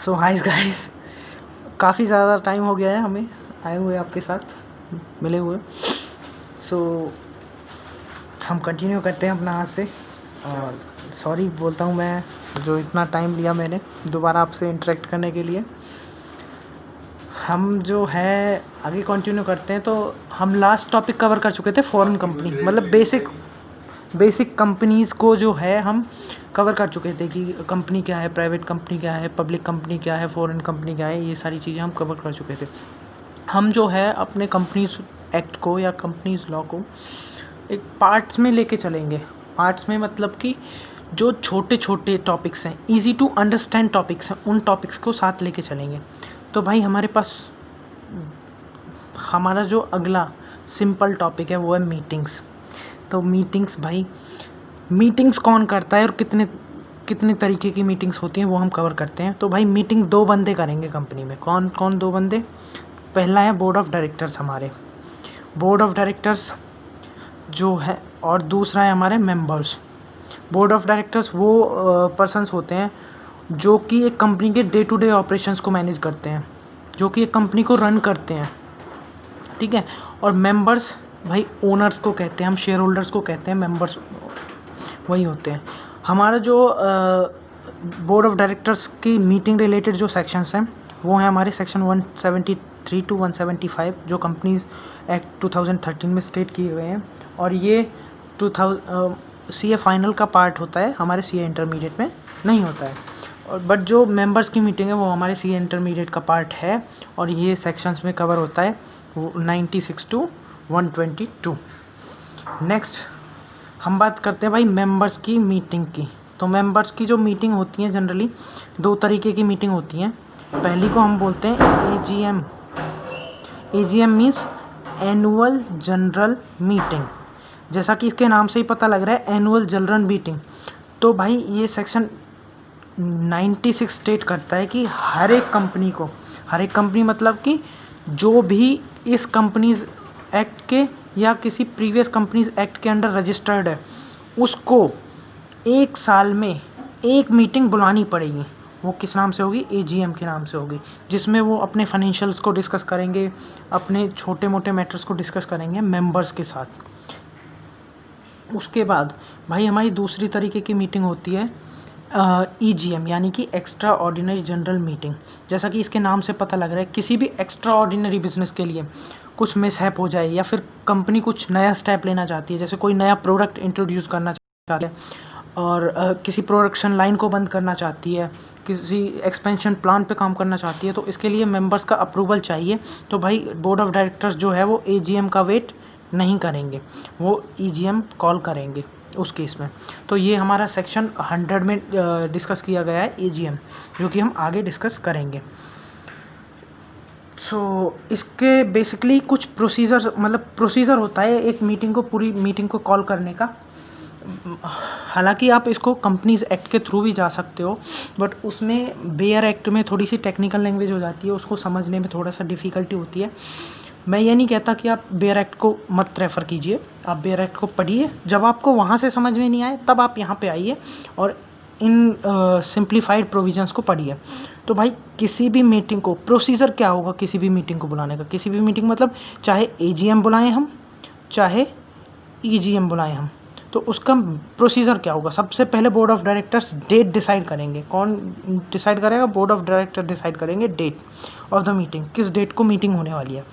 सो hi guys, काफ़ी ज़्यादा time हो गया है हमें आए हुए आपके साथ मिले हुए। सो हम कंटिन्यू करते हैं अपना आज से। और सॉरी बोलता हूँ मैं जो इतना टाइम लिया मैंने दोबारा आपसे इंटरेक्ट करने के लिए। हम जो है आगे कंटिन्यू करते हैं। तो हम लास्ट टॉपिक कवर कर चुके थे फॉरेन कंपनी, मतलब बेसिक कंपनीज़ को जो है हम कवर कर चुके थे कि कंपनी क्या है, प्राइवेट कंपनी क्या है, पब्लिक कंपनी क्या है, फॉरेन कंपनी क्या है, ये सारी चीज़ें हम कवर कर चुके थे। हम जो है अपने कंपनीज एक्ट को या कंपनीज लॉ को एक पार्ट्स में लेके चलेंगे। पार्ट्स में मतलब कि जो छोटे छोटे टॉपिक्स हैं, इजी टू अंडरस्टैंड टॉपिक्स हैं, उन टॉपिक्स को साथ लेके चलेंगे। तो भाई हमारे पास हमारा जो अगला सिंपल टॉपिक है वो है मीटिंग्स। तो मीटिंग्स भाई, मीटिंग्स कौन करता है और कितने कितने तरीके की मीटिंग्स होती हैं वो हम कवर करते हैं। तो भाई मीटिंग दो बंदे करेंगे कंपनी में। कौन कौन दो बंदे? पहला है बोर्ड ऑफ डायरेक्टर्स, हमारे बोर्ड ऑफ डायरेक्टर्स जो है, और दूसरा है हमारे मेंबर्स। बोर्ड ऑफ डायरेक्टर्स वो पर्सन्स होते हैं जो कि एक कंपनी के डे टू डे ऑपरेशंस को मैनेज करते हैं, जो कि एक कंपनी को रन करते हैं, ठीक है। और मेंबर्स भाई ओनर्स को कहते हैं, हम शेयर होल्डर्स को कहते हैं, मेंबर्स वही होते हैं। हमारा जो बोर्ड ऑफ डायरेक्टर्स की मीटिंग रिलेटेड जो सेक्शंस हैं वो हैं हमारे सेक्शन 173 टू 175 जो कंपनीज एक्ट 2013 में स्टेट किए गए हैं। और ये 2000 CA फाइनल का पार्ट होता है, हमारे CA इंटरमीडिएट में नहीं होता है। और बट जो मेंबर्स की मीटिंग है वो हमारे CA इंटरमीडिएट का पार्ट है, और ये सेक्शंस में कवर होता है 96 टू 122। नेक्स्ट हम बात करते हैं भाई मेंबर्स की मीटिंग की। तो मेंबर्स की जो मीटिंग होती हैं जनरली दो तरीके की मीटिंग होती हैं। पहली को हम बोलते हैं AGM। AGM means annual general meeting, जैसा कि इसके नाम से ही पता लग रहा है, एनुअल जनरल मीटिंग। तो भाई ये सेक्शन 96 स्टेट करता है कि हर एक कंपनी मतलब कि जो भी इस कंपनीज एक्ट के या किसी प्रीवियस कंपनीज एक्ट के अंडर रजिस्टर्ड है उसको एक साल में एक मीटिंग बुलानी पड़ेगी। वो किस नाम से होगी? AGM के नाम से होगी, जिसमें वो अपने फाइनेंशियल्स को डिस्कस करेंगे, अपने छोटे मोटे मैटर्स को डिस्कस करेंगे मेंबर्स के साथ। उसके बाद भाई हमारी दूसरी तरीके की मीटिंग होती है EGM, यानी कि एक्स्ट्रा ऑर्डिनरी जनरल मीटिंग। जैसा कि इसके नाम से पता लग रहा है, किसी भी एक्स्ट्रा ऑर्डिनरी बिजनेस के लिए कुछ मिसहैप हो जाए या फिर कंपनी कुछ नया स्टेप लेना चाहती है, जैसे कोई नया प्रोडक्ट इंट्रोड्यूस करना चाहती है और किसी प्रोडक्शन लाइन को बंद करना चाहती है, किसी एक्सपेंशन प्लान पे काम करना चाहती है, तो इसके लिए मेंबर्स का अप्रूवल चाहिए। तो भाई बोर्ड ऑफ डायरेक्टर्स जो है वो AGM का वेट नहीं करेंगे, वो EGM कॉल करेंगे उस केस में। तो ये हमारा सेक्शन 100 में डिस्कस किया गया है AGM, जो कि हम आगे डिस्कस करेंगे। सो इसके बेसिकली कुछ प्रोसीजर होता है एक मीटिंग को, पूरी मीटिंग को कॉल करने का। हालांकि आप इसको कंपनीज एक्ट के थ्रू भी जा सकते हो, बट उसमें बेयर एक्ट में थोड़ी सी टेक्निकल लैंग्वेज हो जाती है, उसको समझने में थोड़ा सा डिफ़िकल्टी होती है। मैं ये नहीं कहता कि आप बेयर एक्ट को मत रेफ़र कीजिए, आप बेयर एक्ट को पढ़िए, जब आपको वहाँ से समझ में नहीं आए तब आप यहाँ पे आइए और इन सिंप्लीफाइड प्रोविजंस को पढ़िए। तो भाई किसी भी मीटिंग को, प्रोसीजर क्या होगा किसी भी मीटिंग को बुलाने का? किसी भी मीटिंग मतलब चाहे AGM बुलाएं हम, चाहे EGM बुलाएं हम, तो उसका प्रोसीजर क्या होगा? सबसे पहले board of directors date decide करेंगे। कौन डिसाइड करेगा? बोर्ड ऑफ डायरेक्टर डिसाइड करेंगे डेट ऑफ द मीटिंग, किस डेट को मीटिंग होने वाली है।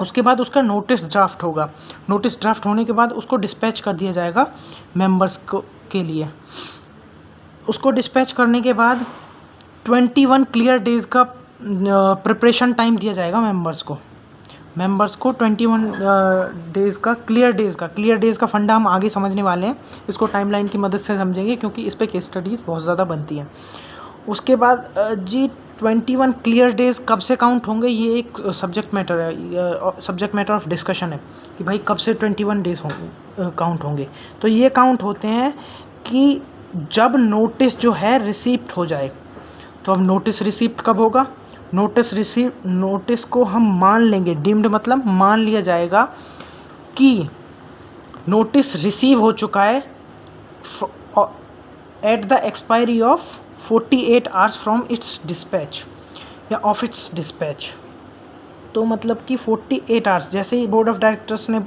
उसके बाद उसका नोटिस ड्राफ्ट होगा। नोटिस ड्राफ्ट होने के बाद उसको डिस्पैच कर दिया जाएगा मेंबर्स को के लिए। उसको डिस्पैच करने के बाद 21 क्लियर डेज़ का प्रिपरेशन टाइम दिया जाएगा मेंबर्स को। 21 डेज़ का क्लियर डेज़ का फंडा हम आगे समझने वाले हैं, इसको टाइमलाइन की मदद से समझेंगे क्योंकि इस पे केस स्टडीज़ बहुत ज़्यादा बनती हैं। उसके बाद जी 21 क्लियर डेज़ कब से काउंट होंगे, ये एक सब्जेक्ट मैटर ऑफ डिस्कशन है कि भाई कब से 21 डेज़ काउंट होंगे। तो ये काउंट होते हैं कि जब नोटिस जो है रिसीप्ट हो जाए। तो अब नोटिस रिसीप्ट कब होगा? नोटिस को हम मान लेंगे, डीम्ड मतलब मान लिया जाएगा कि नोटिस रिसीव हो चुका है at the expiry of 48 hours from its dispatch या ऑफ इट्स डिस्पैच। तो मतलब कि 48 आवर्स, जैसे ही बोर्ड ऑफ डायरेक्टर्स ने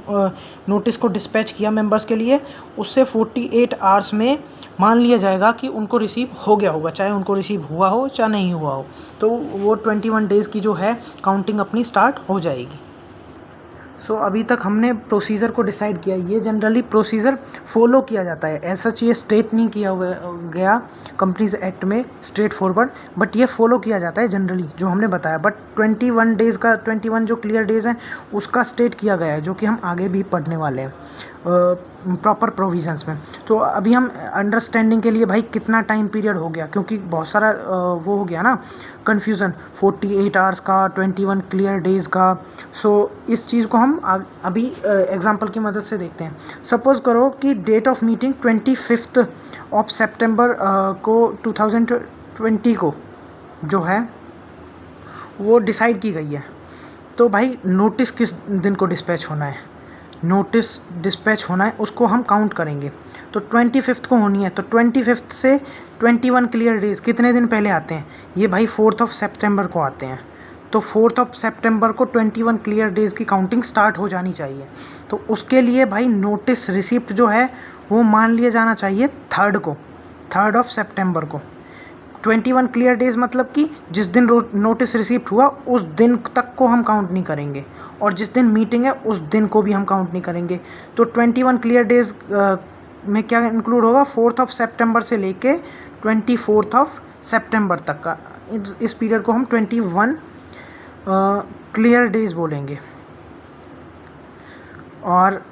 नोटिस को डिस्पैच किया मेंबर्स के लिए, उससे 48 आवर्स में मान लिया जाएगा कि उनको रिसीव हो गया होगा, चाहे उनको रिसीव हुआ हो चाहे नहीं हुआ हो। तो वो 21 डेज़ की जो है काउंटिंग अपनी स्टार्ट हो जाएगी। सो अभी तक हमने प्रोसीजर को डिसाइड किया। ये जनरली प्रोसीजर फॉलो किया जाता है, ऐसा ये स्टेट नहीं किया गया कंपनीज एक्ट में स्ट्रेट फॉरवर्ड, बट ये फॉलो किया जाता है जनरली जो हमने बताया। बट 21 डेज़ का 21 जो क्लियर डेज़ हैं उसका स्टेट किया गया है, जो कि हम आगे भी पढ़ने वाले हैं प्रॉपर प्रोविजंस में। तो अभी हम अंडरस्टैंडिंग के लिए भाई कितना टाइम पीरियड हो गया, क्योंकि बहुत सारा वो हो गया ना कन्फ्यूज़न 48 आवर्स का, 21 क्लियर डेज़ का। सो इस चीज़ को हम अभी एग्जांपल की मदद से देखते हैं। सपोज़ करो कि डेट ऑफ मीटिंग 25 ऑफ सितंबर को 2020 को जो है वो डिसाइड की गई है। तो भाई नोटिस किस दिन को डिस्पैच होना है, नोटिस डिस्पैच होना है उसको हम काउंट करेंगे। तो 25 को होनी है, तो 25 से 21 क्लियर डेज़ कितने दिन पहले आते हैं? ये भाई 4 ऑफ सितंबर को आते हैं। तो 4 ऑफ सितंबर को 21 क्लियर डेज़ की काउंटिंग स्टार्ट हो जानी चाहिए। तो उसके लिए भाई नोटिस रिसिप्ट जो है वो मान लिया जाना चाहिए 3 ऑफ सितंबर को। 21 क्लियर डेज़ मतलब कि जिस दिन नोटिस रिसीप्ट हुआ उस दिन तक को हम काउंट नहीं करेंगे, और जिस दिन मीटिंग है उस दिन को भी हम काउंट नहीं करेंगे। तो 21 क्लियर डेज़ में क्या इंक्लूड होगा? 4 ऑफ सितंबर से लेके 24 ऑफ सितंबर तक का, इस पीरियड को हम 21 क्लियर डेज़ बोलेंगे। और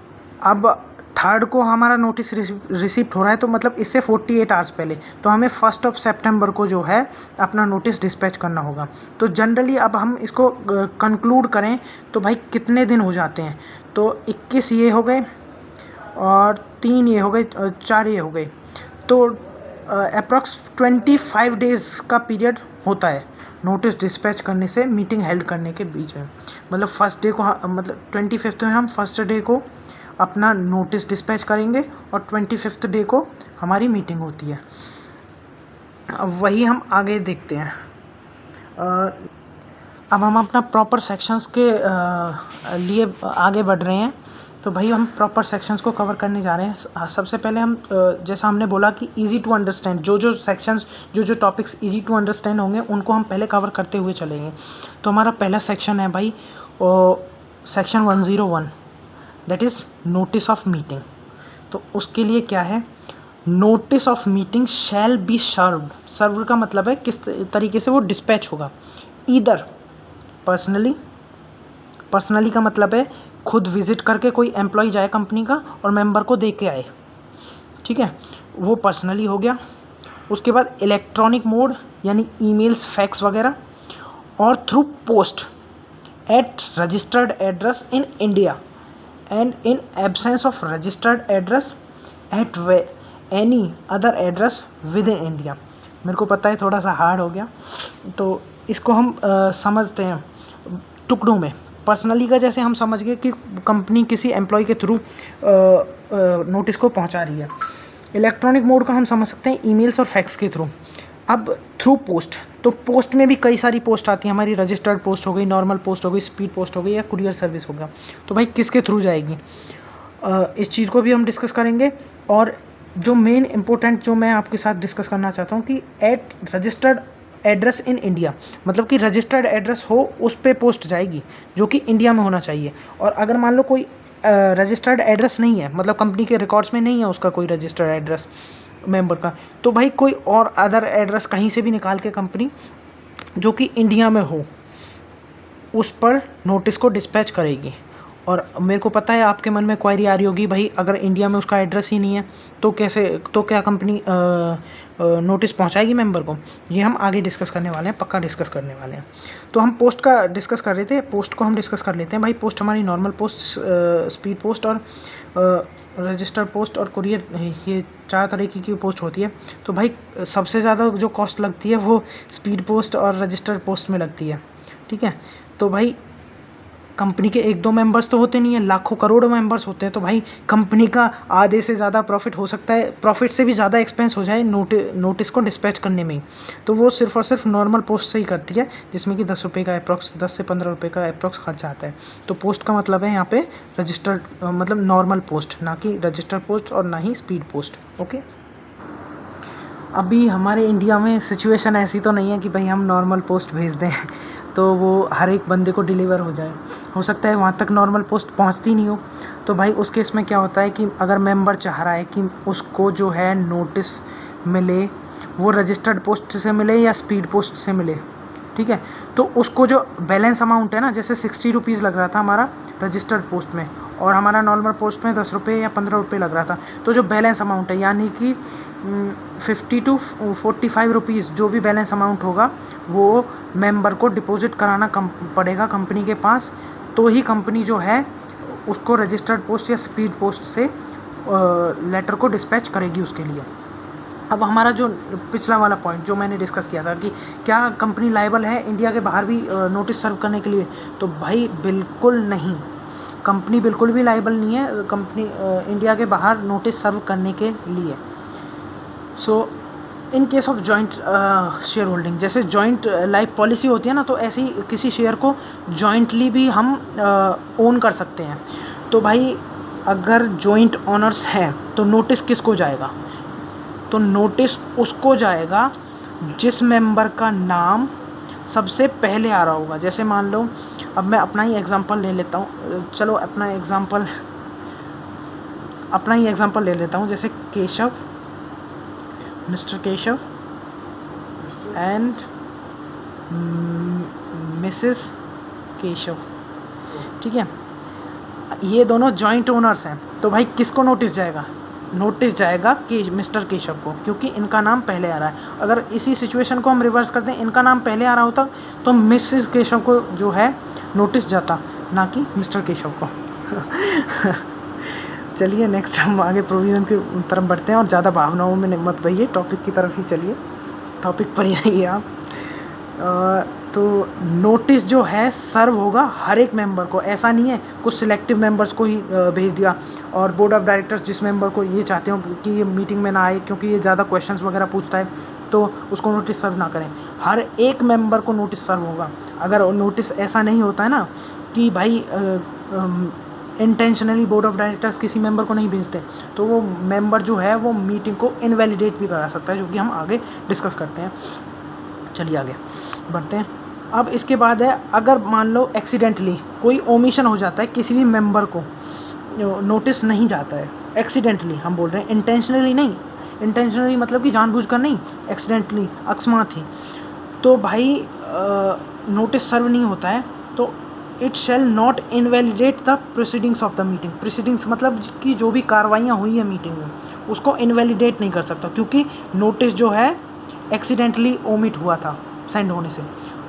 अब 3 को हमारा नोटिस रिसीप्ट हो रहा है, तो मतलब इससे 48 आवर्स पहले, तो हमें 1 ऑफ सितंबर को जो है अपना नोटिस डिस्पैच करना होगा। तो जनरली अब हम इसको कंक्लूड करें तो भाई कितने दिन हो जाते हैं? तो 21 ये हो गए और 3 ये हो गए, 4 ये हो गए। तो अप्रॉक्स 25 डेज़ का पीरियड होता है नोटिस डिस्पैच करने से मीटिंग हेल्ड करने के बीच में। मतलब फर्स्ट डे को मतलब 25 में हम फर्स्ट डे को अपना नोटिस डिस्पैच करेंगे और 25 डे को हमारी मीटिंग होती है। अब वही हम आगे देखते हैं। अब हम अपना प्रॉपर सेक्शंस के लिए आगे बढ़ रहे हैं। तो भाई हम प्रॉपर सेक्शंस को कवर करने जा रहे हैं। सबसे पहले हम जैसा हमने बोला कि इजी टू अंडरस्टैंड, जो सेक्शंस जो टॉपिक्स इजी टू अंडरस्टैंड होंगे उनको हम पहले कवर करते हुए चलेंगे। तो हमारा पहला सेक्शन है भाई section 101, that is notice of meeting. तो उसके लिए क्या है? Notice of meeting shall be served. Serve का मतलब है किस तरीके से वो डिस्पैच होगा। ईदर पर्सनली का मतलब है खुद विजिट करके कोई एम्प्लॉय जाए कंपनी का और मेंबर को दे के आए, ठीक है, वो पर्सनली हो गया। उसके बाद इलेक्ट्रॉनिक मोड यानी ईमेल्स, फैक्स वगैरह, और through post at registered address in India and in absence of registered address at any other address within India। मेरे को पता है थोड़ा सा हार्ड हो गया, तो इसको हम समझते हैं टुकड़ों में। पर्सनली का जैसे हम समझ गए कि कंपनी किसी एम्प्लॉय के थ्रू नोटिस को पहुंचा रही है। इलेक्ट्रॉनिक मोड का हम समझ सकते हैं ईमेल्स और फैक्स के थ्रू। अब थ्रू पोस्ट, तो पोस्ट में भी कई सारी पोस्ट आती है हमारी। रजिस्टर्ड पोस्ट हो गई, नॉर्मल पोस्ट हो गई, स्पीड पोस्ट हो गई, या कुरियर सर्विस होगा। तो भाई किसके थ्रू जाएगी, इस चीज़ को भी हम डिस्कस करेंगे। और जो मेन इंपॉर्टेंट जो मैं आपके साथ डिस्कस करना चाहता हूँ कि at registered address in India, मतलब कि रजिस्टर्ड एड्रेस हो उस पर पोस्ट जाएगी जो कि इंडिया में होना चाहिए। और अगर मान लो कोई रजिस्टर्ड एड्रेस नहीं है, मतलब कंपनी के रिकॉर्ड्स में नहीं है उसका कोई रजिस्टर्ड एड्रेस मेंबर का, तो भाई कोई और अदर एड्रेस कहीं से भी निकाल के कंपनी जो कि इंडिया में हो उस पर नोटिस को डिस्पैच करेगी। और मेरे को पता है आपके मन में क्वेरी आ रही होगी, भाई अगर इंडिया में उसका एड्रेस ही नहीं है तो कैसे, तो क्या कंपनी नोटिस पहुंचाएगी मेंबर को? ये हम आगे डिस्कस करने वाले हैं, पक्का डिस्कस करने वाले हैं। तो हम पोस्ट का डिस्कस कर रहे थे, पोस्ट को हम डिस्कस कर लेते हैं। भाई पोस्ट हमारी नॉर्मल पोस्ट, स्पीड पोस्ट और रजिस्टर्ड पोस्ट और कुरियर, ये 4 तरीके की पोस्ट होती है। तो भाई सबसे ज़्यादा जो कॉस्ट लगती है वो स्पीड पोस्ट और रजिस्टर्ड पोस्ट में लगती है, ठीक है। तो भाई कंपनी के 1-2 मेंबर्स तो होते नहीं हैं, लाखों करोड़ों मेंबर्स होते हैं। तो भाई कंपनी का आधे से ज़्यादा प्रॉफिट हो सकता है, प्रॉफिट से भी ज़्यादा एक्सपेंस हो जाए नोटिस को डिस्पैच करने में ही। तो वो सिर्फ और सिर्फ नॉर्मल पोस्ट से ही करती है, जिसमें कि 10 रुपये का अप्रॉक्स 10 से 15 रुपये का अप्रॉक्स खर्चा आता है। तो पोस्ट का मतलब है यहाँ पे रजिस्टर्ड मतलब नॉर्मल पोस्ट, ना कि रजिस्टर्ड पोस्ट और ना ही स्पीड पोस्ट। ओके, अभी हमारे इंडिया में सिचुएशन ऐसी तो नहीं है कि भाई हम नॉर्मल पोस्ट भेज दें तो वो हर एक बंदे को डिलीवर हो जाए। हो सकता है वहाँ तक नॉर्मल पोस्ट पहुँचती नहीं हो। तो भाई उस केस में क्या होता है कि अगर मेंबर चाह रहा है कि उसको जो है नोटिस मिले, वो रजिस्टर्ड पोस्ट से मिले या स्पीड पोस्ट से मिले, ठीक है, तो उसको जो बैलेंस अमाउंट है ना, जैसे 60 रुपीज़ लग रहा था हमारा रजिस्टर्ड पोस्ट में और हमारा नॉर्मल पोस्ट में 10 रुपये या 15 रुपये लग रहा था, तो जो बैलेंस अमाउंट है यानी कि 50 to 45 रुपीज़ जो भी बैलेंस अमाउंट होगा वो मेंबर को डिपॉजिट कराना पड़ेगा कंपनी के पास, तो ही कंपनी जो है उसको रजिस्टर्ड पोस्ट या स्पीड पोस्ट से लेटर को डिस्पैच करेगी उसके लिए। अब हमारा जो पिछला वाला पॉइंट जो मैंने डिस्कस किया था कि क्या कंपनी लायबल है इंडिया के बाहर भी नोटिस सर्व करने के लिए, तो भाई बिल्कुल नहीं, कंपनी बिल्कुल भी लायबल नहीं है कंपनी इंडिया के बाहर नोटिस सर्व करने के लिए। So in case of joint share holding, जैसे जॉइंट लाइफ पॉलिसी होती है ना, तो ऐसे ही किसी शेयर को जॉइंटली भी हम ओन कर सकते हैं। तो भाई अगर जॉइंट ओनर्स हैं तो नोटिस किसको जाएगा, तो नोटिस उसको जाएगा जिस मेंबर का नाम सबसे पहले आ रहा होगा। जैसे मान लो, अब मैं अपना ही एग्जांपल ले लेता हूँ, चलो अपना ही एग्जांपल ले लेता हूँ, जैसे Keshav, mister Keshav and Mrs Keshav, ठीक है, ये दोनों जॉइंट ओनर्स हैं। तो भाई किसको नोटिस जाएगा, नोटिस जाएगा कि मिस्टर केशव को, क्योंकि इनका नाम पहले आ रहा है। अगर इसी सिचुएशन को हम रिवर्स करते हैं, इनका नाम पहले आ रहा होता तो मिसेस केशव को जो है नोटिस जाता, ना कि मिस्टर केशव को। चलिए नेक्स्ट हम आगे प्रोविज़न की तरफ बढ़ते हैं और ज़्यादा भावनाओं में मत बहिए, टॉपिक की तरफ ही चलिए, टॉपिक पर ही रहिए आप। तो नोटिस जो है सर्व होगा हर एक मेंबर को, ऐसा नहीं है कुछ सिलेक्टिव मेंबर्स को ही भेज दिया और बोर्ड ऑफ डायरेक्टर्स जिस मेंबर को ये चाहते हो कि ये मीटिंग में ना आए क्योंकि ये ज़्यादा क्वेश्चंस वगैरह पूछता है तो उसको नोटिस सर्व ना करें, हर एक मेंबर को नोटिस सर्व होगा। अगर नोटिस ऐसा नहीं होता है ना कि भाई इंटेंशनली बोर्ड ऑफ डायरेक्टर्स किसी मेंबर को नहीं भेजते, तो वो मेंबर जो है वो मीटिंग को इनवैलिडेट भी करा सकता है, जो कि हम आगे डिस्कस करते हैं। चलिए आगे बढ़ते हैं। अब इसके बाद है, अगर मान लो एक्सीडेंटली कोई ओमिशन हो जाता है, किसी भी मेंबर को नोटिस नहीं जाता है, एक्सीडेंटली हम बोल रहे हैं, इंटेंशनली नहीं, इंटेंशनली मतलब कि जानबूझकर नहीं, एक्सीडेंटली अकस्मात ही, तो भाई नोटिस सर्व नहीं होता है, तो it shall not invalidate the proceedings of the meeting. Proceedings मतलब कि जो भी कार्रवाइयाँ हुई है मीटिंग में उसको इनवैलिडेट नहीं कर सकता, क्योंकि नोटिस जो है एक्सीडेंटली ओमिट हुआ था सेंड होने से।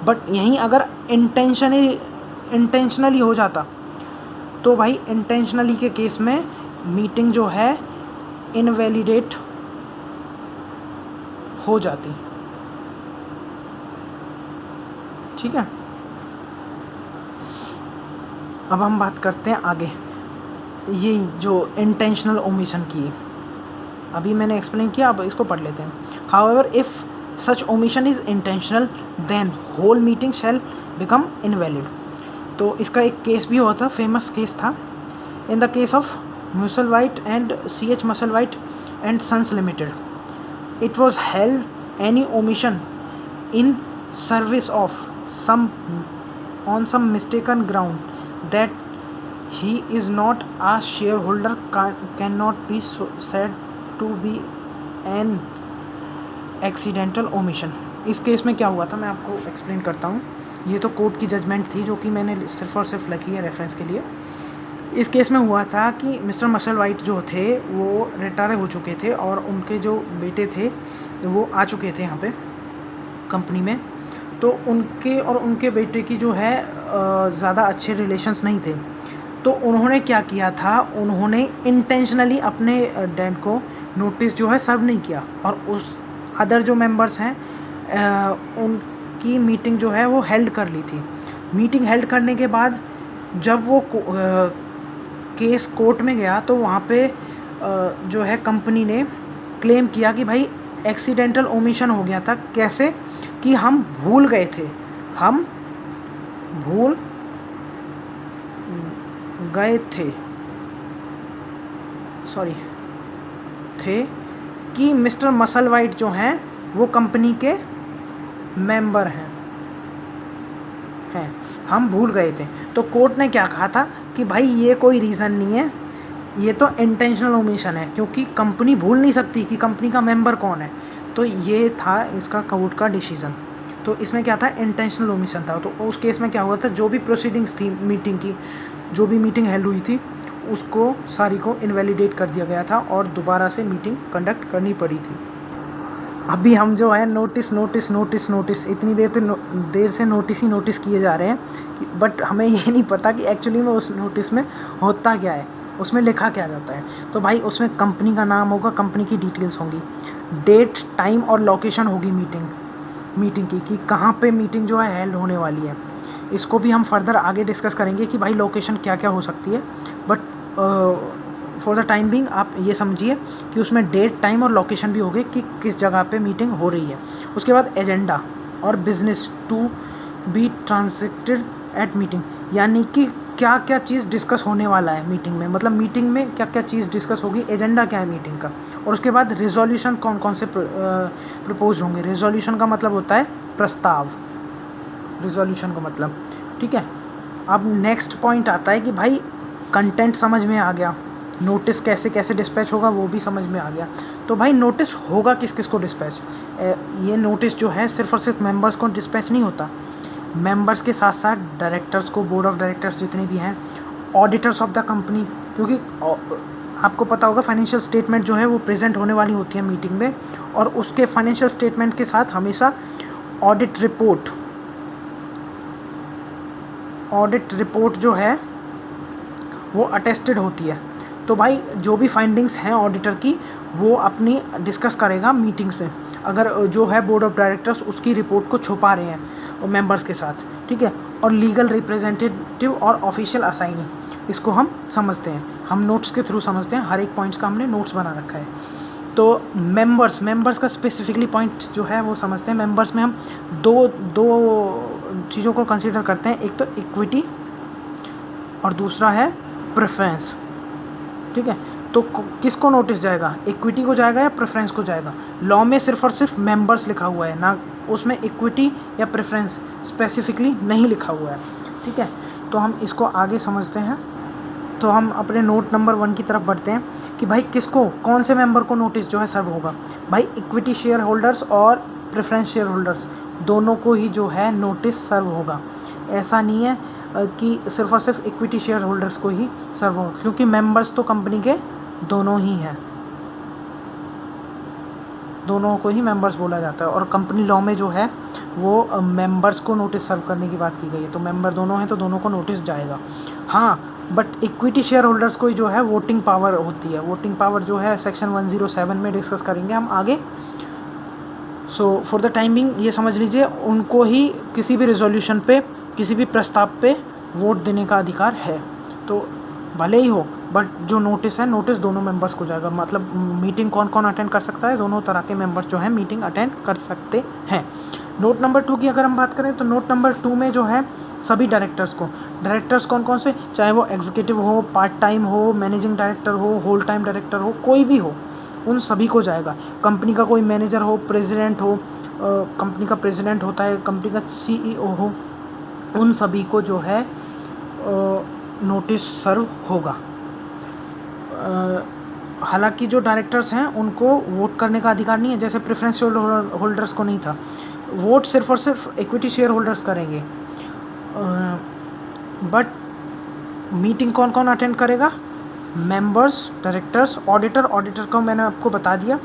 बट यहीं अगर इंटेंशनली हो जाता तो भाई इंटेंशनली के केस में मीटिंग जो है इनवैलिडेट हो जाती, ठीक है। अब हम बात करते हैं आगे, ये जो इंटेंशनल ओमिशन की अभी मैंने एक्सप्लेन किया, अब इसको पढ़ लेते हैं। However if such omission is intentional then whole meeting shall become invalid. तो इसका एक केस भी हुआ था, फेमस केस था, in the case of Musselwhite and CH Musselwhite and sons limited, it was held any omission in service of some on some mistaken ground that he is not a shareholder cannot be said to be an accidental omission। इस case में क्या हुआ था मैं आपको explain करता हूँ। ये तो कोर्ट की जजमेंट थी जो कि मैंने सिर्फ और सिर्फ लिखी है रेफरेंस के लिए। इस केस में हुआ था कि मिस्टर मसलवाइट जो थे वो रिटायर हो चुके थे और उनके जो बेटे थे वो आ चुके थे यहाँ पे कंपनी में, तो उनके और उनके बेटे की जो है ज़्यादा अच्छे रिलेशंस नहीं थे। तो उन्होंने क्या किया था, उन्होंने इंटेंशनली अपने डैड को नोटिस जो है सर्व नहीं किया और उस अदर जो मेंबर्स हैं उनकी मीटिंग जो है वो हेल्ड कर ली थी। मीटिंग हेल्ड करने के बाद जब वो केस कोर्ट में गया तो वहाँ पे जो है कंपनी ने क्लेम किया कि भाई एक्सीडेंटल ओमिशन हो गया था। कैसे? कि हम भूल गए थे थे कि मिस्टर मसलवाइट जो हैं वो कंपनी के मेंबर हैं हम भूल गए थे। तो कोर्ट ने क्या कहा था कि भाई ये कोई रीज़न नहीं है, ये तो इंटेंशनल ओमिशन है, क्योंकि कंपनी भूल नहीं सकती कि कंपनी का मेंबर कौन है। तो ये था इसका कोर्ट का डिसीज़न। तो इसमें क्या था? इंटेंशनल ओमिशन था। तो उस केस में क्या हुआ था, जो भी प्रोसीडिंग्स थी मीटिंग की, जो भी मीटिंग हेल्ड हुई थी, उसको सारी को इनवैलिडेट कर दिया गया था और दोबारा से मीटिंग कंडक्ट करनी पड़ी थी। अभी हम जो है नोटिस इतनी देर से नोटिस किए जा रहे हैं, बट हमें ये नहीं पता कि एक्चुअली में उस नोटिस में होता क्या है, उसमें लिखा क्या जाता है। तो भाई उसमें कंपनी का नाम होगा, कंपनी की डिटेल्स होंगी, डेट, टाइम और लोकेशन होगी मीटिंग की, कि कहाँ पे मीटिंग जो है हेल्ड होने वाली है। इसको भी हम फर्दर आगे डिस्कस करेंगे कि भाई लोकेशन क्या क्या हो सकती है, but for the time being आप ये समझिए कि उसमें डेट, टाइम और लोकेशन भी होगी कि किस जगह पे मीटिंग हो रही है। उसके बाद एजेंडा और business to be transacted at meeting, यानी कि क्या क्या चीज़ डिस्कस होने वाला है मीटिंग में, मतलब मीटिंग में क्या क्या चीज़ डिस्कस होगी, एजेंडा क्या है मीटिंग का। और उसके बाद रिजोल्यूशन कौन कौन से प्रपोज होंगे। रिजोल्यूशन का मतलब होता है प्रस्ताव, रिजोल्यूशन का मतलब, ठीक है। अब नेक्स्ट पॉइंट आता है कि भाई कंटेंट समझ में आ गया, नोटिस कैसे कैसे डिस्पैच होगा वो भी समझ में आ गया। तो भाई नोटिस होगा किस किस को डिस्पैच, ये नोटिस जो है सिर्फ और सिर्फ मेंबर्स को डिस्पैच नहीं होता, मेंबर्स के साथ साथ डायरेक्टर्स को, बोर्ड ऑफ डायरेक्टर्स जितने भी हैं, ऑडिटर्स ऑफ द कंपनी, क्योंकि आपको पता होगा फाइनेंशियल स्टेटमेंट जो है वो प्रेजेंट होने वाली होती है मीटिंग में, और उसके फाइनेंशियल स्टेटमेंट के साथ हमेशा ऑडिट रिपोर्ट जो है वो अटेस्टेड होती है। तो भाई जो भी फाइंडिंग्स हैं ऑडिटर की वो अपनी डिस्कस करेगा मीटिंग्स में, अगर जो है बोर्ड ऑफ डायरेक्टर्स उसकी रिपोर्ट को छुपा रहे हैं मेंबर्स के साथ, ठीक है। और लीगल रिप्रेजेंटेटिव और ऑफिशियल असाइनी, इसको हम समझते हैं, हम नोट्स के थ्रू समझते हैं, हर एक पॉइंट्स का हमने नोट्स बना रखा है। तो मेंबर्स का स्पेसिफिकली पॉइंट जो है वो समझते हैं। मेंबर्स में हम दो चीज़ों को कंसीडर करते हैं, एक तो इक्विटी और दूसरा है प्रेफरेंस, ठीक है। तो किसको नोटिस जाएगा, इक्विटी को जाएगा या प्रेफरेंस को जाएगा। लॉ में सिर्फ और सिर्फ मेंबर्स लिखा हुआ है, ना उसमें इक्विटी या प्रेफरेंस स्पेसिफिकली नहीं लिखा हुआ है, ठीक है। तो हम इसको आगे समझते हैं। तो हम अपने नोट नंबर 1 की तरफ बढ़ते हैं कि भाई किसको, कौन से मेंबर को नोटिस जो है सर्व होगा। भाई इक्विटी शेयर होल्डर्स और प्रेफरेंस शेयर होल्डर्स दोनों को ही जो है नोटिस सर्व होगा। ऐसा नहीं है कि सिर्फ और सिर्फ इक्विटी शेयर होल्डर्स को ही सर्व होगा, क्योंकि मेंबर्स तो कंपनी के दोनों ही हैं, दोनों को ही मेंबर्स बोला जाता है। और कंपनी लॉ में जो है वो मेंबर्स को नोटिस सर्व करने की बात की गई है, तो मेंबर दोनों हैं तो दोनों को नोटिस जाएगा। हाँ, बट इक्विटी शेयर होल्डर्स को ही जो है वोटिंग पावर होती है। वोटिंग पावर जो है सेक्शन 107 में डिस्कस करेंगे हम आगे। सो फॉर द टाइमिंग ये समझ लीजिए, उनको ही किसी भी रिजोल्यूशन पे, किसी भी प्रस्ताव पे वोट देने का अधिकार है। तो भले ही हो, बट जो नोटिस है, नोटिस दोनों मेंबर्स को जाएगा। मतलब मीटिंग कौन कौन अटेंड कर सकता है, दोनों तरह के मेंबर्स जो है मीटिंग अटेंड कर सकते हैं। नोट नंबर 2 की अगर हम बात करें तो नोट नंबर 2 में जो है सभी डायरेक्टर्स कौन कौन से, चाहे वो एग्जीक्यूटिव हो, पार्ट टाइम हो, मैनेजिंग डायरेक्टर हो, होल टाइम डायरेक्टर हो, कोई भी हो, उन सभी को जाएगा। कंपनी का कोई मैनेजर हो, प्रेसिडेंट हो, कंपनी का प्रेसिडेंट होता है, कंपनी का CEO हो, उन सभी को जो है नोटिस सर्व होगा। हालांकि जो डायरेक्टर्स हैं उनको वोट करने का अधिकार नहीं है, जैसे प्रेफरेंस शेयर होल्डर्स को नहीं था। वोट सिर्फ और सिर्फ इक्विटी शेयर होल्डर्स करेंगे। बट मीटिंग कौन कौन अटेंड करेगा, मेंबर्स, डायरेक्टर्स, ऑडिटर को मैंने आपको बता दिया,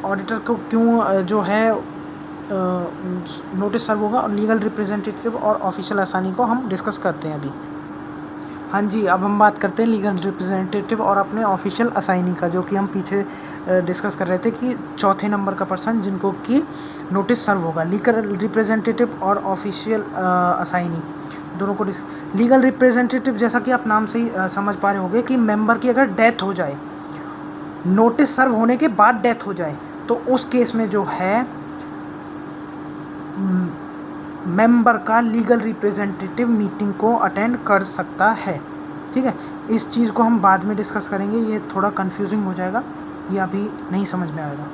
ऑडिटर को क्यों जो है नोटिस सर्व होगा। और लीगल रिप्रेजेंटेटिव और ऑफिशियल असाइनी को हम डिस्कस करते हैं अभी। हाँ जी, अब हम बात करते हैं लीगल रिप्रेजेंटेटिव और अपने ऑफिशियल असाइनी का, जो कि हम पीछे डिस्कस कर रहे थे कि चौथे नंबर का पर्सन जिनको कि नोटिस सर्व होगा, लीगल रिप्रेजेंटेटिव और ऑफिशियल असाइनी दोनों को। लीगल रिप्रेजेंटेटिव जैसा कि आप नाम से ही समझ पा रहे होंगे कि मेंबर की अगर डेथ हो जाए, नोटिस सर्व होने के बाद डेथ हो जाए, तो उस केस में जो है मेंबर का लीगल रिप्रेजेंटेटिव मीटिंग को अटेंड कर सकता है। ठीक है, इस चीज़ को हम बाद में डिस्कस करेंगे, ये थोड़ा कंफ्यूजिंग हो जाएगा, ये अभी नहीं समझ में आएगा।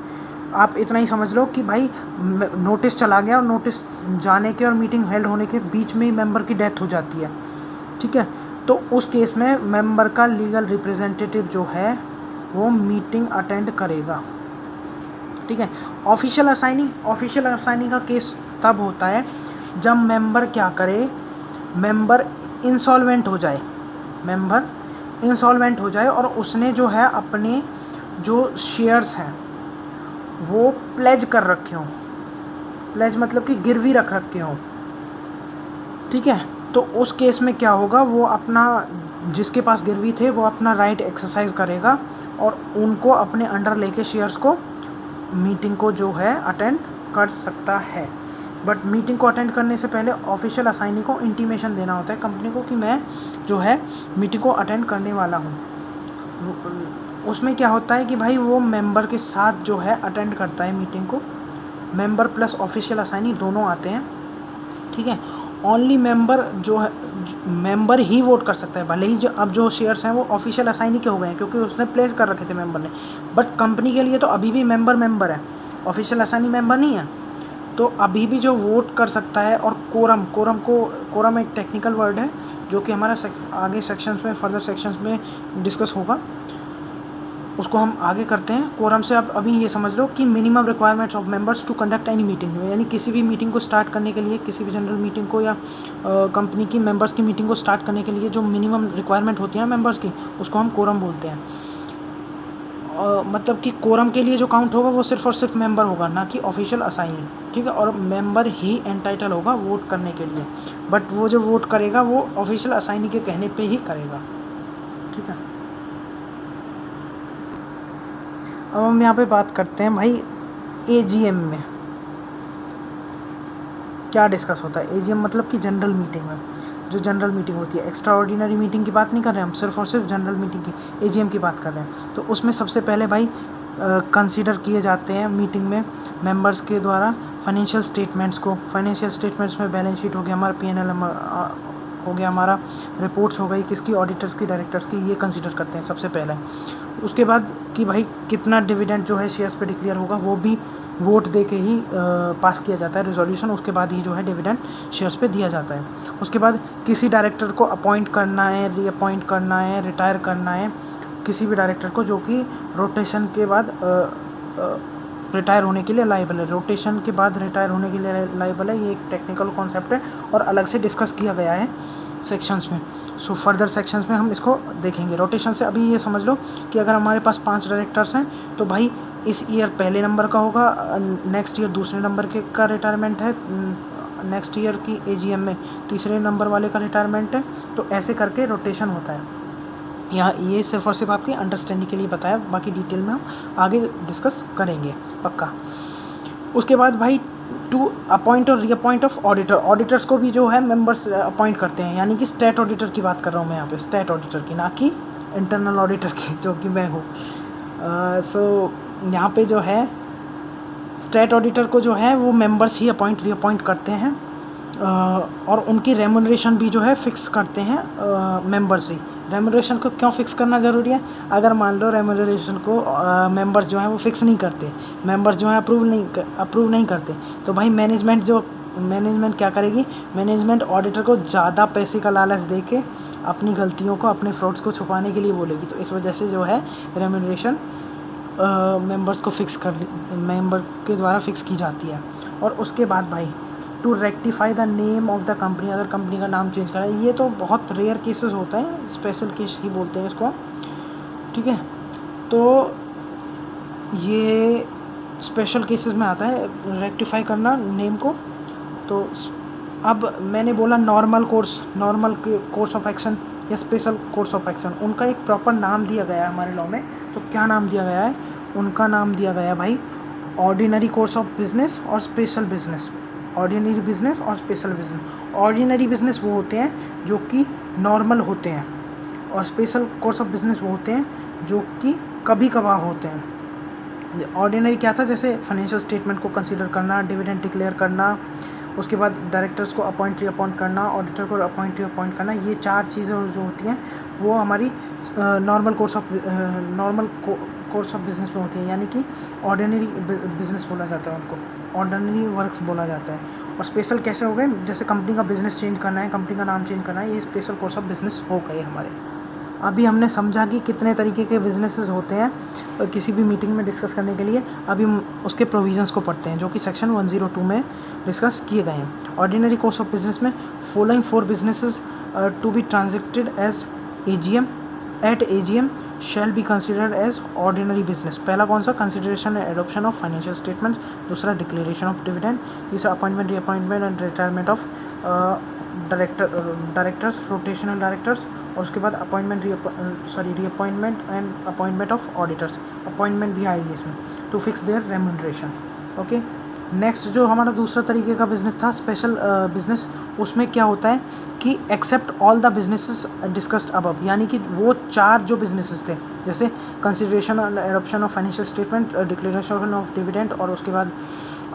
आप इतना ही समझ लो कि भाई नोटिस चला गया और नोटिस जाने के और मीटिंग हेल्ड होने के बीच में ही मेंबर की डेथ हो जाती है। ठीक है, तो उस केस में मेंबर का लीगल रिप्रेजेंटेटिव जो है वो मीटिंग अटेंड करेगा। ठीक है, ऑफिशियल असाइनी का केस तब होता है जब मेंबर क्या करे, मेंबर इंसॉल्वेंट हो जाए और उसने जो है अपने जो शेयर्स हैं वो प्लेज कर रखे हों। प्लेज मतलब कि गिरवी रख रखे हों। ठीक है, तो उस केस में क्या होगा, वो अपना जिसके पास गिरवी थे वो अपना राइट एक्सरसाइज करेगा और उनको अपने अंडर लेके शेयर्स को मीटिंग को जो है अटेंड कर सकता है। बट मीटिंग को अटेंड करने से पहले ऑफिशियल असाइनी को इंटीमेशन देना होता है कंपनी को कि मैं जो है मीटिंग को अटेंड करने वाला हूँ। उसमें क्या होता है कि भाई वो मेंबर के साथ जो है अटेंड करता है मीटिंग को, मेंबर प्लस ऑफिशियल असाइनी दोनों आते हैं। ठीक है, ओनली मेंबर जो है, मेंबर ही वोट कर सकता है, भले ही अब जो शेयर्स हैं वो ऑफिशियल असाइनी के हो गए हैं क्योंकि उसने प्लेस कर रखे थे मेंबर ने, बट कंपनी के लिए तो अभी भी मेंबर है, ऑफिशियल असाइनी मेंबर नहीं है। तो अभी भी जो वोट कर सकता है। और कोरम एक टेक्निकल वर्ड है जो कि हमारा आगे सेक्शंस में, फर्दर सेक्शंस में डिस्कस होगा, उसको हम आगे करते हैं। कोरम से आप अभी ये समझ लो कि minimum requirements of members to conduct any meeting, यानी किसी भी मीटिंग को स्टार्ट करने के लिए, किसी भी जनरल मीटिंग को या कंपनी की मेंबर्स की मीटिंग को स्टार्ट करने के लिए जो मिनिमम रिक्वायरमेंट होती है मेंबर्स की, उसको हम कोरम बोलते हैं। मतलब कि कोरम के लिए जो काउंट होगा वो सिर्फ और सिर्फ मेंबर होगा, ना कि ऑफिशियल असाइनी। ठीक है, और मेंबर ही एंटाइटल होगा वोट करने के लिए, बट वो जो वोट करेगा वो ऑफिशियल असाइनी के कहने पे ही करेगा। ठीक है, अब हम यहाँ पे बात करते हैं भाई एजीएम में क्या डिस्कस होता है। एजीएम मतलब कि जनरल मीटिंग में, जो जनरल मीटिंग होती है, एक्स्ट्रा ऑर्डिनरी मीटिंग की बात नहीं कर रहे हैं हम, सिर्फ और सिर्फ जनरल मीटिंग की, एजीएम की बात कर रहे हैं। तो उसमें सबसे पहले भाई कंसीडर किए जाते हैं मीटिंग में मेंबर्स के द्वारा फाइनेंशियल स्टेटमेंट्स को। फाइनेंशियल स्टेटमेंट्स में बैलेंस शीट हो गया हमारा, P&L हो गया हमारा, रिपोर्ट्स हो गई किसकी, ऑडिटर्स की, डायरेक्टर्स की, ये कंसीडर करते हैं सबसे पहले। उसके बाद कि भाई कितना डिविडेंड जो है शेयर्स पे डिक्लेयर होगा, वो भी वोट दे के ही पास किया जाता है रेजोल्यूशन, उसके बाद ही जो है डिविडेंड शेयर्स पे दिया जाता है। उसके बाद किसी डायरेक्टर को अपॉइंट करना है, रीअपॉइंट करना है, रिटायर करना है, किसी भी डायरेक्टर को जो कि रोटेशन के बाद रिटायर होने के लिए लायबल है, रोटेशन के बाद रिटायर होने के लिए लायबल है। ये एक टेक्निकल कॉन्सेप्ट है और अलग से डिस्कस किया गया है सेक्शंस में। सो फर्दर सेक्शंस में हम इसको देखेंगे। रोटेशन से अभी ये समझ लो कि अगर हमारे पास 5 डायरेक्टर्स हैं तो भाई इस ईयर पहले नंबर का होगा, नेक्स्ट ईयर दूसरे नंबर के का रिटायरमेंट है, नेक्स्ट ईयर की एजीएम में तीसरे नंबर वाले का रिटायरमेंट है। तो ऐसे करके रोटेशन होता है। यहाँ ये सिर्फ और सिर्फ आपकी अंडरस्टैंडिंग के लिए बताया, बाकी डिटेल में हम आगे डिस्कस करेंगे पक्का। उसके बाद भाई टू अपॉइंट और रीअपॉइंट ऑफ ऑडिटर, ऑडिटर्स को भी जो है मेंबर्स अपॉइंट करते हैं, यानी कि स्टेट ऑडिटर की बात कर रहा हूँ मैं यहाँ पे, स्टेट ऑडिटर की, ना कि इंटरनल ऑडिटर की जो कि मैं हूँ। सो यहाँ पे जो है स्टेट ऑडिटर को जो है वो मेंबर्स ही अपॉइंट रीअपॉइंट करते हैं और उनकी रेम्यूनरेशन भी जो है फिक्स करते हैं मेंबर्स ही। रेम्यूनरेशन को क्यों फिक्स करना ज़रूरी है? अगर मान लो रेम्यूनरेशन को मेंबर्स जो हैं वो फिक्स नहीं करते, मेंबर्स जो हैं अप्रूव नहीं करते, तो भाई मैनेजमेंट क्या करेगी? मैनेजमेंट ऑडिटर को ज़्यादा पैसे का लालच दे के अपनी गलतियों को, अपने फ्रॉड्स को छुपाने के लिए बोलेगी। तो इस वजह से जो है रेम्यूनरेशन मेंबर्स के द्वारा फिक्स की जाती है। और उसके बाद भाई to rectify the name of the company, अगर कंपनी का नाम चेंज करा, ये तो बहुत रेयर केसेस होता है, स्पेशल केस ही बोलते हैं इसको। ठीक है, तो ये स्पेशल केसेस में आता है रेक्टिफाई करना नेम को। तो अब मैंने बोला नॉर्मल कोर्स ऑफ एक्शन या स्पेशल कोर्स ऑफ एक्शन, उनका एक प्रॉपर नाम दिया गया है हमारे लॉ में। तो क्या नाम दिया गया है? उनका नाम दिया गया भाई ऑर्डिनरी कोर्स ऑफ बिजनेस और स्पेशल बिजनेस। ऑर्डिनरी बिजनेस और स्पेशल बिजनेस। ऑर्डिनरी बिजनेस वो होते हैं जो कि नॉर्मल होते हैं, और स्पेशल कोर्स ऑफ बिजनेस वो होते हैं जो कि कभी कभार होते हैं। ऑर्डिनरी क्या था, जैसे फाइनेंशियल स्टेटमेंट को कंसीडर करना, डिविडेंड डिक्लेयर करना, उसके बाद डायरेक्टर्स को अपॉइंट रीअपॉइंट करना, ऑडिटर को अपॉइंट रीअपॉइंट करना, ये 4 चीज़ें जो होती हैं वो हमारी नॉर्मल कोर्स ऑफ बिजनेस में होती है, यानी कि ऑर्डिनरी बिजनेस बोला जाता है उनको, ऑर्डिनरी वर्क्स बोला जाता है। और स्पेशल कैसे हो गए, जैसे कंपनी का बिजनेस चेंज करना है, कंपनी का नाम चेंज करना है, ये स्पेशल कोर्स ऑफ बिजनेस हो गए हमारे। अभी हमने समझा कि कितने तरीके के बिजनेसेस होते हैं किसी भी मीटिंग में डिस्कस करने के लिए। अभी हम उसके प्रोविजंस को पढ़ते हैं जो कि सेक्शन 102 में डिस्कस किए गए हैं। ऑर्डिनरी कोर्स ऑफ बिजनेस में following 4 businesses to be transacted as AGM at AGM shall be considered as ordinary business. पहला कौन सा, consideration and adoption of financial statements. दूसरा, डिक्लेरेशन ऑफ डिविडेंड। तीसरा, appointment reappointment and retirement of directors, rotational directors. और उसके बाद appointment reappointment and appointment of auditors. Appointment भी आएगी इसमें, to fix their remuneration. Okay, next जो हमारा दूसरा तरीके का बिजनेस था, स्पेशल बिजनेस, उसमें क्या होता है कि except all the businesses discussed above, यानी कि वो 4 जो बिजनेसेस थे, जैसे consideration and adoption of financial statement, declaration of dividend, और उसके बाद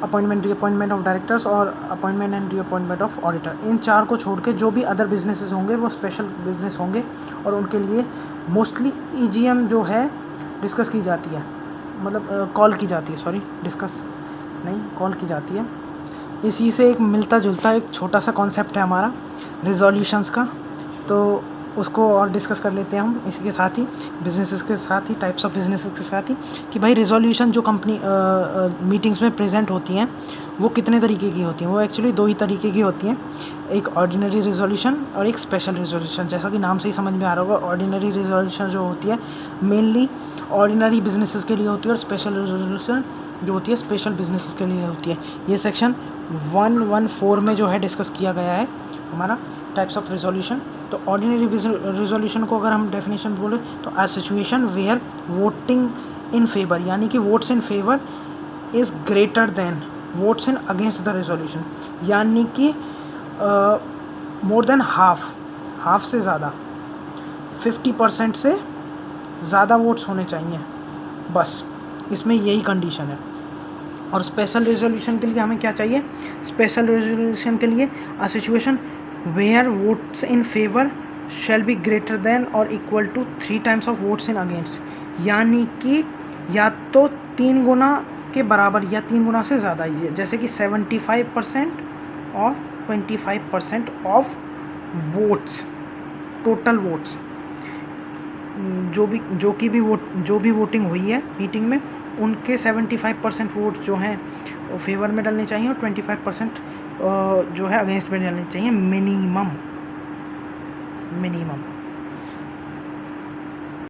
अपॉइंटमेंट रीअपॉइंटमेंट ऑफ डायरेक्टर्स और appointment and reappointment of auditor. इन 4 को छोड़ के जो भी अदर बिजनेसेस होंगे वो स्पेशल बिजनेस होंगे, और उनके लिए मोस्टली EGM जो है डिस्कस की जाती है, मतलब कॉल की जाती है, सॉरी डिस्कस नहीं, कॉल की जाती है। इसी से एक मिलता जुलता एक छोटा सा कॉन्सेप्ट है हमारा रिजोल्यूशंस का, तो उसको और डिस्कस कर लेते हैं हम इसी के साथ ही, बिजनेसेस के साथ ही, टाइप्स ऑफ बिजनेसेस के साथ ही, कि भाई रिजोल्यूशन जो कंपनी मीटिंग्स में प्रेजेंट होती हैं वो कितने तरीके की होती हैं। वो एक्चुअली 2 ही तरीके की होती हैं, एक ऑर्डिनरी रिजोल्यूशन और एक स्पेशल रिजोल्यूशन। जैसा कि नाम से ही समझ में आ रहा होगा, ऑर्डिनरी रिजोल्यूशन जो होती है मेनली ऑर्डिनरी बिजनेसेस के लिए होती है, और स्पेशल रिजोल्यूशन जो होती है स्पेशल बिजनेसेस के लिए होती है। ये सेक्शन 114 में जो है डिस्कस किया गया है हमारा टाइप्स ऑफ रिजोल्यूशन। तो ऑर्डिनरी रिजोल्यूशन को अगर हम डेफिनेशन बोले तो a situation where voting in favour, यानी कि votes in favour is greater than votes in against the resolution, यानी कि मोर देन हाफ से ज़्यादा, 50% से ज़्यादा वोट्स होने चाहिए, बस इसमें यही कंडीशन है। और स्पेशल रिजोल्यूशन के लिए हमें क्या चाहिए, स्पेशल रिजोल्यूशन के लिए a situation where votes in favour shall be greater than और equal to 3 times of votes in against, यानी कि या तो 3 गुना के बराबर या 3 गुना से ज़्यादा ही है, जैसे कि 75% और 25% ऑफ वोट्स, टोटल वोट्स जो भी वोटिंग हुई है मीटिंग में, उनके 75% वोट जो हैं फेवर में डलने चाहिए और 25% जो है अगेंस्ट में डलने चाहिए मिनिमम।